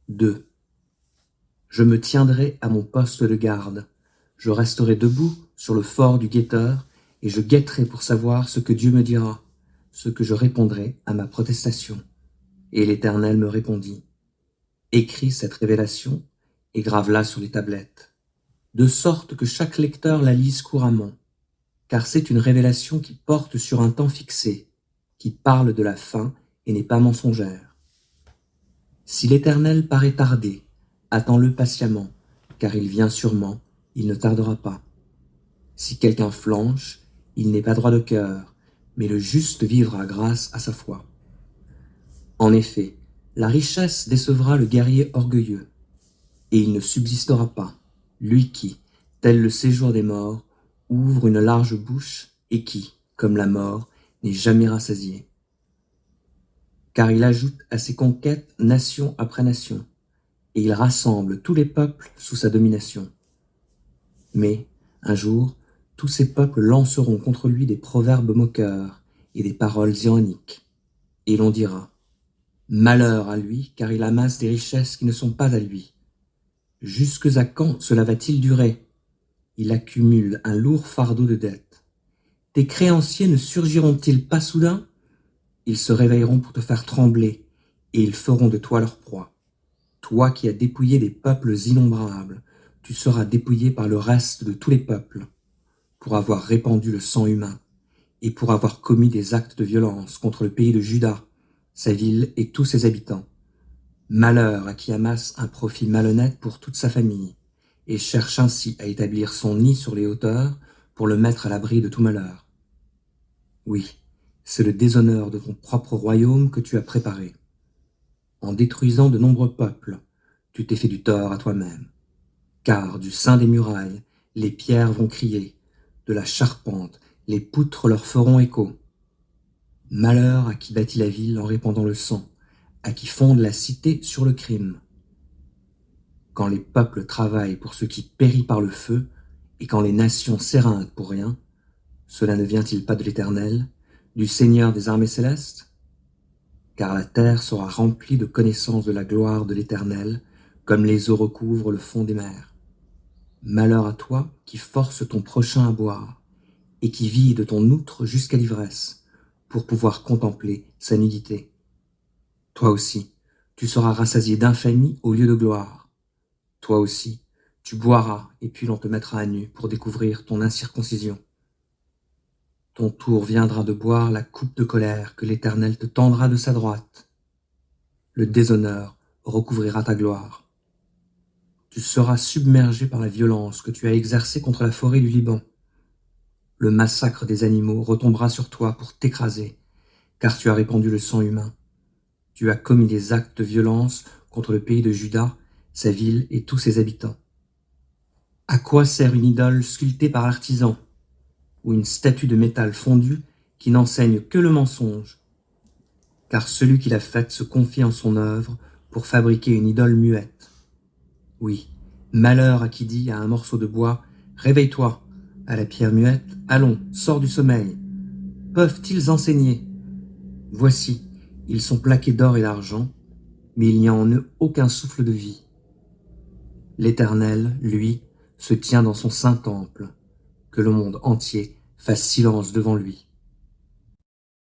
2. Je me tiendrai à mon poste de garde. Je resterai debout sur le fort du guetteur et je guetterai pour savoir ce que Dieu me dira, ce que je répondrai à ma protestation. Et l'Éternel me répondit, écris cette révélation et grave-la sur les tablettes, de sorte que chaque lecteur la lise couramment, car c'est une révélation qui porte sur un temps fixé, qui parle de la fin et n'est pas mensongère. Si l'Éternel paraît tarder, attends-le patiemment, car il vient sûrement, il ne tardera pas. Si quelqu'un flanche, il n'est pas droit de cœur, mais le juste vivra grâce à sa foi. En effet, la richesse décevra le guerrier orgueilleux, et il ne subsistera pas, lui qui, tel le séjour des morts, ouvre une large bouche et qui, comme la mort, n'est jamais rassasié. Car il ajoute à ses conquêtes nation après nation, et il rassemble tous les peuples sous sa domination. Mais, un jour, tous ces peuples lanceront contre lui des proverbes moqueurs et des paroles ironiques. Et l'on dira, « Malheur à lui, car il amasse des richesses qui ne sont pas à lui. Jusque à quand cela va-t-il durer? Il accumule un lourd fardeau de dettes. Tes créanciers ne surgiront-ils pas soudain? Ils se réveilleront pour te faire trembler, et ils feront de toi leur proie. Toi qui as dépouillé des peuples innombrables, tu seras dépouillé par le reste de tous les peuples, pour avoir répandu le sang humain, et pour avoir commis des actes de violence contre le pays de Juda, sa ville et tous ses habitants. Malheur à qui amasse un profit malhonnête pour toute sa famille, et cherche ainsi à établir son nid sur les hauteurs pour le mettre à l'abri de tout malheur. Oui, c'est le déshonneur de ton propre royaume que tu as préparé. En détruisant de nombreux peuples, tu t'es fait du tort à toi-même. Car du sein des murailles, les pierres vont crier, de la charpente, les poutres leur feront écho. Malheur à qui bâtit la ville en répandant le sang, à qui fonde la cité sur le crime. Quand les peuples travaillent pour ce qui périt par le feu, et quand les nations s'éreintent pour rien, cela ne vient-il pas de l'Éternel, du Seigneur des armées célestes? Car la terre sera remplie de connaissance de la gloire de l'Éternel, comme les eaux recouvrent le fond des mers. Malheur à toi qui force ton prochain à boire, et qui vide ton outre jusqu'à l'ivresse, pour pouvoir contempler sa nudité. Toi aussi, tu seras rassasié d'infamie au lieu de gloire. Toi aussi, tu boiras, et puis l'on te mettra à nu pour découvrir ton incirconcision. Ton tour viendra de boire la coupe de colère que l'Éternel te tendra de sa droite. Le déshonneur recouvrira ta gloire. Tu seras submergé par la violence que tu as exercée contre la forêt du Liban. Le massacre des animaux retombera sur toi pour t'écraser, car tu as répandu le sang humain. Tu as commis des actes de violence contre le pays de Juda, sa ville et tous ses habitants. À quoi sert une idole sculptée par l'artisan, ou une statue de métal fondu qui n'enseigne que le mensonge? Car celui qui l'a faite se confie en son œuvre pour fabriquer une idole muette. Oui, malheur à qui dit à un morceau de bois, « Réveille-toi », à la pierre muette, « Allons, sors du sommeil ». Peuvent-ils enseigner? Voici, ils sont plaqués d'or et d'argent, mais il n'y a en eux aucun souffle de vie. L'Éternel, lui, se tient dans son saint temple, que le monde entier fasse silence devant lui.